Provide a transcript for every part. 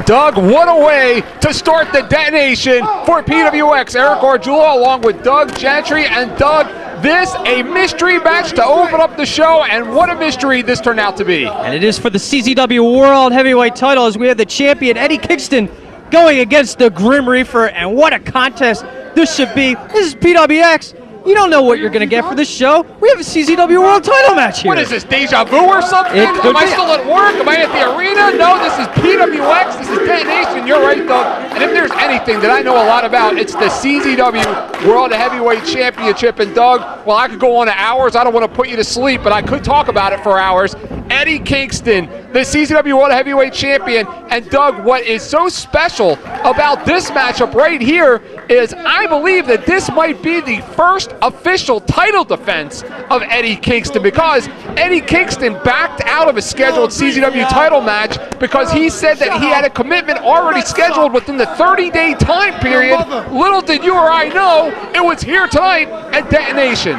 Doug, what a way to start the detonation for PWX. Eric Arjula along with Doug Gentry. And Doug, this a mystery match to open up the show, and what a mystery this turned out to be. And it is for the CZW World Heavyweight title as we have the champion Eddie Kingston going against the Grim Reefer, and what a contest this should be. This is PWX. You don't know what you're going to get for this show. We have a CZW World title match here. What is this, deja vu or something? Am I still at work? Am I at the arena? No, this is PWX. This is Detonation. You're right, Doug. And if there's anything that I know a lot about, it's the CZW World Heavyweight Championship. And Doug, well, I could go on to hours. I don't want to put you to sleep, but I could talk about it for hours. Eddie Kingston, the CZW World Heavyweight Champion. And Doug, what is so special about this matchup right here is I believe that this might be the first official title defense of Eddie Kingston, because Eddie Kingston backed out of a scheduled CZW title match because he said that he had a commitment already scheduled within the 30-day time period. Little did you or I know, it was here tonight at Detonation.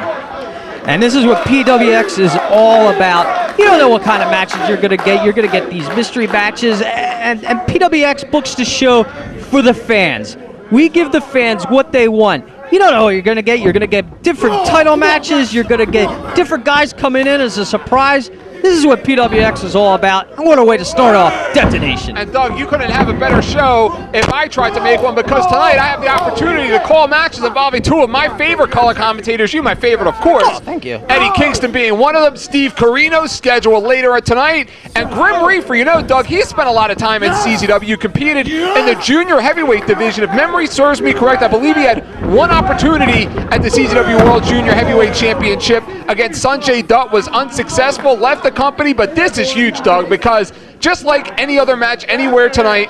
And this is what PWX is all about. You don't know what kind of matches you're going to get. You're going to get these mystery matches, and PWX books the show for the fans. We give the fans what they want. You don't know what you're going to get. You're going to get different title matches. You're going to get different guys coming in as a surprise. This is what PWX is all about. And what a way to start off Detonation. And Doug, you couldn't have a better show if I tried to make one, because tonight I have the opportunity to call matches involving two of my favorite color commentators. You, my favorite, of course. Oh, thank you. Eddie Kingston being one of them. Steve Carino's scheduled later tonight. And Grim Reefer, you know, Doug, he spent a lot of time in CZW, competed in the junior heavyweight division. If memory serves me correct, I believe he had one opportunity at the CZW World Junior Heavyweight Championship against Sanjay Dutt, was unsuccessful, left the company. But this is huge, Doug, because just like any other match anywhere tonight,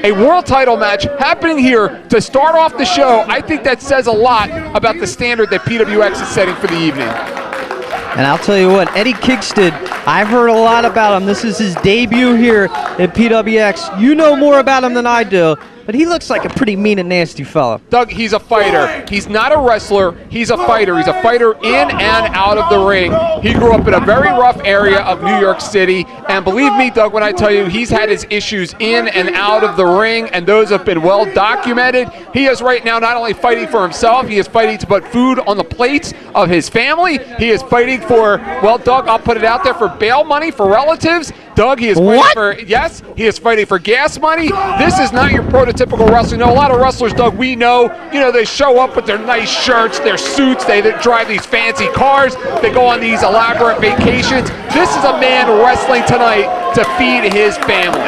a world title match happening here to start off the show, I think that says a lot about the standard that PWX is setting for the evening. And I'll tell you what, Eddie Kingston, I've heard a lot about him. This is his debut here at PWX. You know more about him than I do, but he looks like a pretty mean and nasty fella. Doug, he's a fighter. He's not a wrestler. He's a fighter. He's a fighter in and out of the ring. He grew up in a very rough area of New York City, and believe me, Doug, when I tell you he's had his issues in and out of the ring, and those have been well documented. He is right now not only fighting for himself, he is fighting to put food on the plates of his family. He is fighting for, well, Doug, I'll put it out there, for bail money for relatives. Doug, he is fighting for, yes, he is fighting for gas money. This is not your prototypical wrestler. You know, a lot of wrestlers, Doug, we know, you know, they show up with their nice shirts, their suits, they drive these fancy cars, they go on these elaborate vacations. This is a man wrestling tonight to feed his family.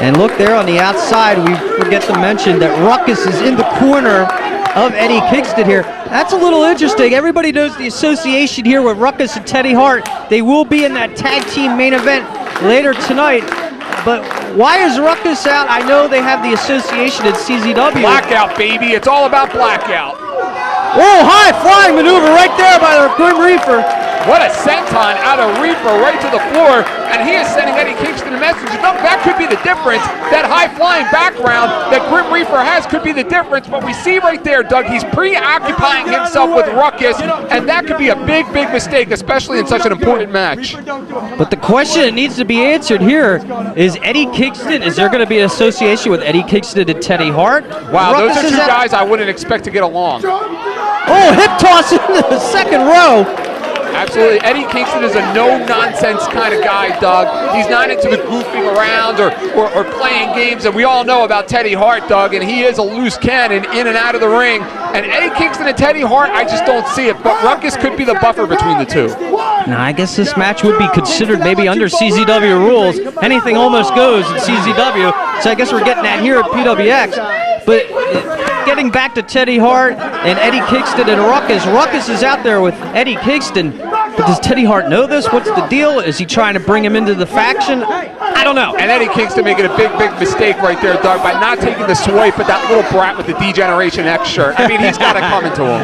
And look there on the outside, we forget to mention that Ruckus is in the corner of Eddie Kingston here. That's a little interesting. Everybody knows the association here with Ruckus and Teddy Hart. They will be in that tag team main event later tonight. But why is Ruckus out? I know they have the association at CZW. Blackout, baby. It's all about blackout. Oh, high flying maneuver right there by the Grim Reefer. What a senton out of Reefer right to the floor, and he is sending Eddie Kingston a message. That could be the difference. That high-flying background that Grim Reefer has could be the difference, but we see right there, Doug, he's preoccupying himself with Ruckus, and that could be a big, big mistake, especially in such an important match. But the question that needs to be answered here is Eddie Kingston, is there going to be an association with Eddie Kingston and Teddy Hart? Wow, Ruckus, those are two guys I wouldn't expect to get along. Oh, hip toss into the second row. Absolutely. Eddie Kingston is a no-nonsense kind of guy, Doug. He's not into the goofing around or playing games, and we all know about Teddy Hart, Doug, and he is a loose cannon in and out of the ring. And Eddie Kingston and Teddy Hart, I just don't see it, but Ruckus could be the buffer between the two. Now, I guess this match would be considered maybe under CZW rules. Anything almost goes in CZW, so I guess we're getting that here at PWX. But getting back to Teddy Hart and Eddie Kingston and Ruckus. Ruckus is out there with Eddie Kingston, but does Teddy Hart know this? What's the deal? Is he trying to bring him into the faction? I don't know. And Eddie Kingston making a big, big mistake right there, Doug, by not taking the swipe at that little brat with the D-Generation X shirt. I mean, he's got to come into him.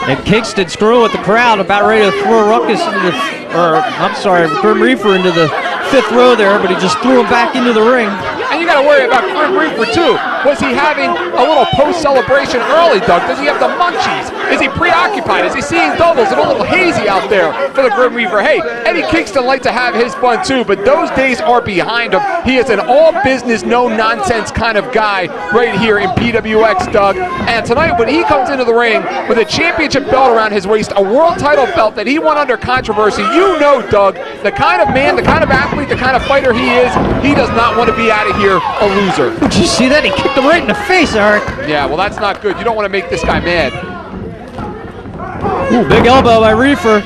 And Kingston screwing with the crowd, about ready to throw Ruckus into the, Grim Reefer into the fifth row there, but he just threw him back into the ring. And you got to worry about Grim Reefer too. Was he having a little post-celebration early, Doug? Does he have the munchies? Is he preoccupied? Is he seeing doubles? And a little hazy out there for the Grim Reefer. Hey, Eddie Kingston likes to have his fun too, but those days are behind him. He is an all-business, no-nonsense kind of guy right here in PWX, Doug. And tonight, when he comes into the ring with a championship belt around his waist, a world title belt that he won under controversy, you know, Doug, the kind of man, the kind of athlete, the kind of fighter he is, he does not want to be out of here a loser. Did you see that? He kicked him right in the face, Eric. Yeah, well, that's not good. You don't want to make this guy mad. Ooh, big elbow by Reefer.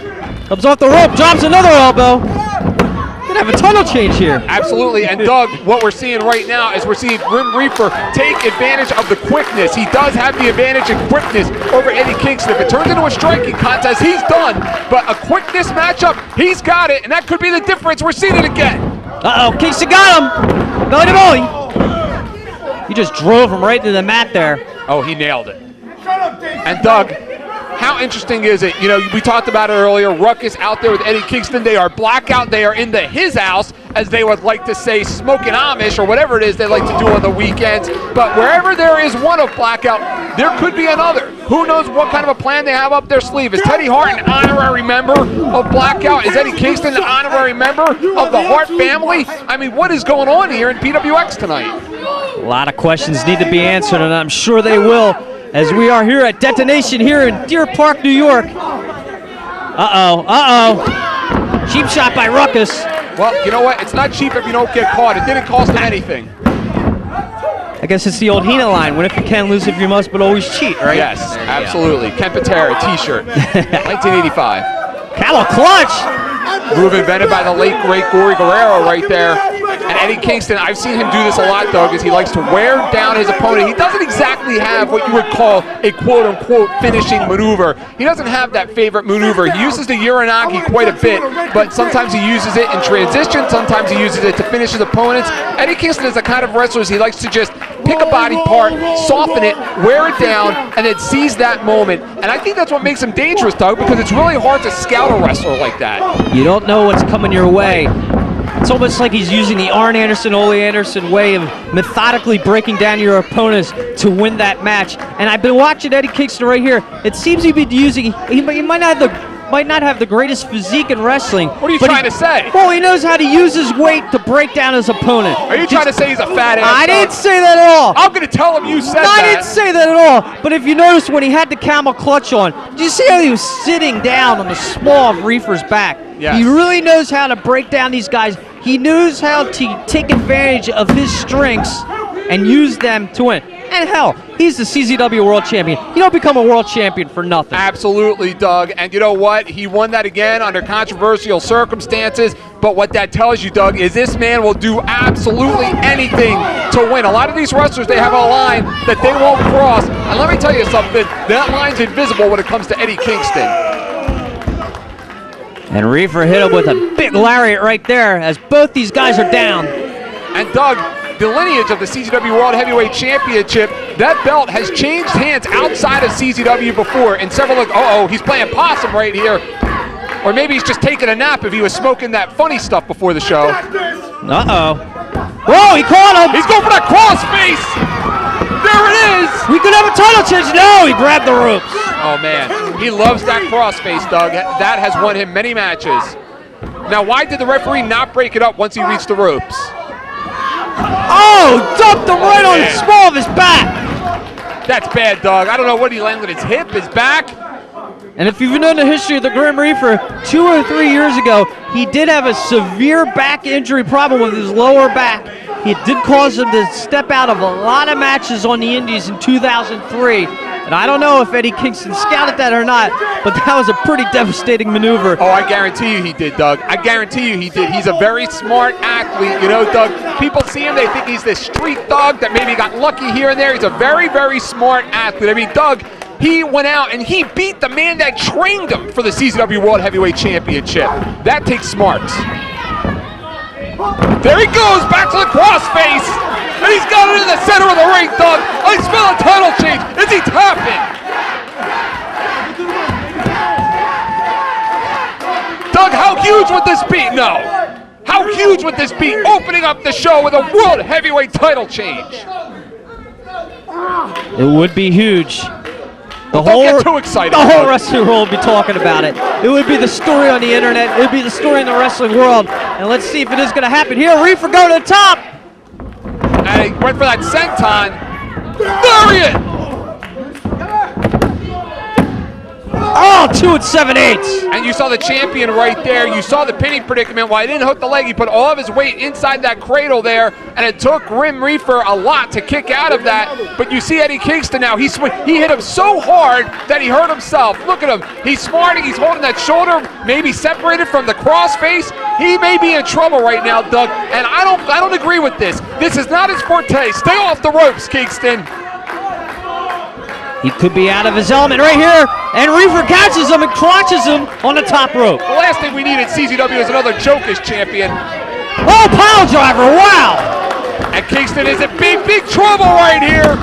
Comes off the rope, drops another elbow. Gonna have a tunnel change here. Absolutely, and Doug, what we're seeing right now is we're seeing Grim Reefer take advantage of the quickness. He does have the advantage in quickness over Eddie Kingston. If it turns into a striking contest, he's done. But a quickness matchup, he's got it, and that could be the difference. We're seeing it again. Uh-oh, Kingston got him. Belly to belly. He just drove him right into the mat there. Oh, he nailed it. And Doug, how interesting is it? You know, we talked about it earlier. Ruckus out there with Eddie Kingston. They are blackout. They are into his house, as they would like to say, smoking Amish or whatever it is they like to do on the weekends. But wherever there is one of blackout, there could be another. Who knows what kind of a plan they have up their sleeve? Is Teddy Hart an honorary member of blackout? Is Eddie Kingston an honorary member of the Hart family? I mean, what is going on here in PWX tonight? A lot of questions need to be answered, and I'm sure they will, as we are here at Detonation here in Deer Park, New York. Cheap shot by Ruckus. Well, you know what? It's not cheap if you don't get caught. It didn't cost him anything. I guess it's the old Heenan line. Win if you can, lose if you must, but always cheat, right? Yes, absolutely. Ken Patera t-shirt, 1985. Camel clutch. Move invented by the late, great Gory Guerrero right there. And Eddie Kingston, I've seen him do this a lot, Doug, is he likes to wear down his opponent. He doesn't exactly have what you would call a quote-unquote finishing maneuver. He doesn't have that favorite maneuver. He uses the Uranagi quite a bit, but sometimes he uses it in transition. Sometimes he uses it to finish his opponents. Eddie Kingston is the kind of wrestler he likes to just pick a body part, soften it, wear it down, and then seize that moment. And I think that's what makes him dangerous, Doug, because it's really hard to scout a wrestler like that. You don't know what's coming your way. It's almost like he's using the Arn Anderson, Ole Anderson way of methodically breaking down your opponents to win that match. And I've been watching Eddie Kingston right here. It seems he'd be using, he might not have the greatest physique in wrestling. What are you trying to say? Well, he knows how to use his weight to break down his opponent. Are you trying to say he's a fat ass? I didn't say that at all. I'm going to tell him you said that. I didn't say that at all. But if you notice when he had the camel clutch on, did you see how he was sitting down on the small of Reefer's back? Yes. He really knows how to break down these guys. He knows how to take advantage of his strengths and use them to win. And hell, he's the CZW World Champion. You don't become a World Champion for nothing. Absolutely, Doug. And you know what? He won that again under controversial circumstances. But what that tells you, Doug, is this man will do absolutely anything to win. A lot of these wrestlers, they have a line that they won't cross. And let me tell you something, that line's invisible when it comes to Eddie Kingston. And Reefer hit him with a big lariat right there as both these guys are down. And Doug, the lineage of the CZW World Heavyweight Championship, that belt has changed hands outside of CZW before. And several look, he's playing possum right here. Or maybe he's just taking a nap if he was smoking that funny stuff before the show. Whoa, he caught him. He's going for that cross face. There it is. We could have a title change. No, he grabbed the ropes. Oh, man. He loves that crossface, Doug. That has won him many matches. Now, why did the referee not break it up once he reached the ropes? Oh, dumped him right on the small of his back. That's bad, Doug. I don't know what he landed, his hip, his back. And if you've known the history of the Grim Reefer, 2 or 3 years ago, he did have a severe back injury problem with his lower back. It did cause him to step out of a lot of matches on the Indies in 2003. And I don't know if Eddie Kingston scouted that or not, but that was a pretty devastating maneuver. Oh, I guarantee you he did, Doug. I guarantee you he did. He's a very smart athlete. You know, Doug, people see him, they think he's this street thug that maybe got lucky here and there. He's a very, very smart athlete. I mean, Doug, he went out and he beat the man that trained him for the CZW World Heavyweight Championship. That takes smarts. There he goes, back to the crossface. And he's got it in the center of the ring, Doug. I smell a title change. Is he tapping? Doug, how huge would this be? No. How huge would this be, opening up the show with a World Heavyweight title change? It would be huge. Don't get too excited. The whole wrestling world would be talking about it. It would be the story on the internet. It would be the story in the wrestling world. And let's see if it is going to happen here. Reefer going to the top. And he went for that senton. There he is. Oh, 2 7/8. And you saw the champion right there. You saw the pinning predicament. While he didn't hook the leg, he put all of his weight inside that cradle there, and it took Grim Reefer a lot to kick out of that. But you see Eddie Kingston now. He hit him so hard that he hurt himself. Look at him. He's smarting. He's holding that shoulder, maybe separated from the crossface. He may be in trouble right now, Doug. And I don't agree with this. This is not his forte. Stay off the ropes, Kingston. He could be out of his element right here, and Reefer catches him and crotches him on the top rope. The last thing we need at CZW is another choke as champion. Oh, pile driver, wow! And Kingston is in big trouble right here.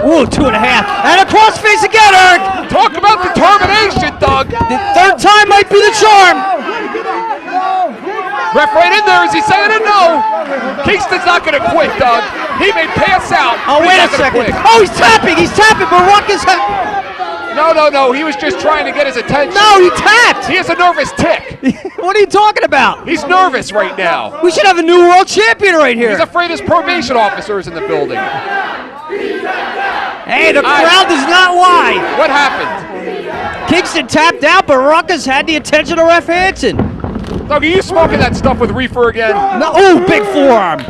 Ooh, 2.5. And a crossface again, Eric! Talk about determination, Doug. The third time might be the charm. Ref right in there. Is he saying it? No. Kingston's not going to quit, Doug. He may pass out. Oh, wait a second. Oh, he's tapping, but Ruckus No. He was just trying to get his attention. No, he tapped. He has a nervous tick. What are you talking about? He's nervous right now. We should have a new world champion right here. He's afraid his probation officer is in the building. Hey, the crowd does not lie. What happened? Kingston tapped out, but Ruckus had the attention of Ref Hansen. Doug, are you smoking that stuff with Reefer again? No, oh, big forearm.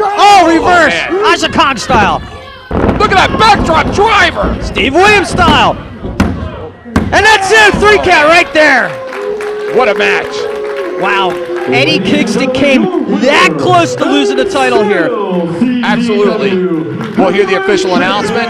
Oh, reverse. Asha Kong style. Look at that backdrop driver. Steve Williams style. And that's it, 3 count right there. What a match. Wow. Eddie Kingston came that close to losing the title here. Absolutely. We'll hear the official announcement.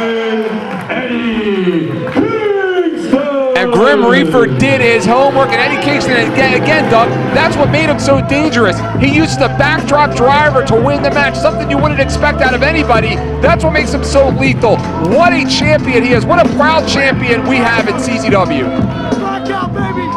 And Grim Reefer did his homework, and Eddie Kingston, again, Doug, that's what made him so dangerous. He used the backdrop driver to win the match, something you wouldn't expect out of anybody. That's what makes him so lethal. What a champion he is. What a proud champion we have in CZW. Rock out, baby!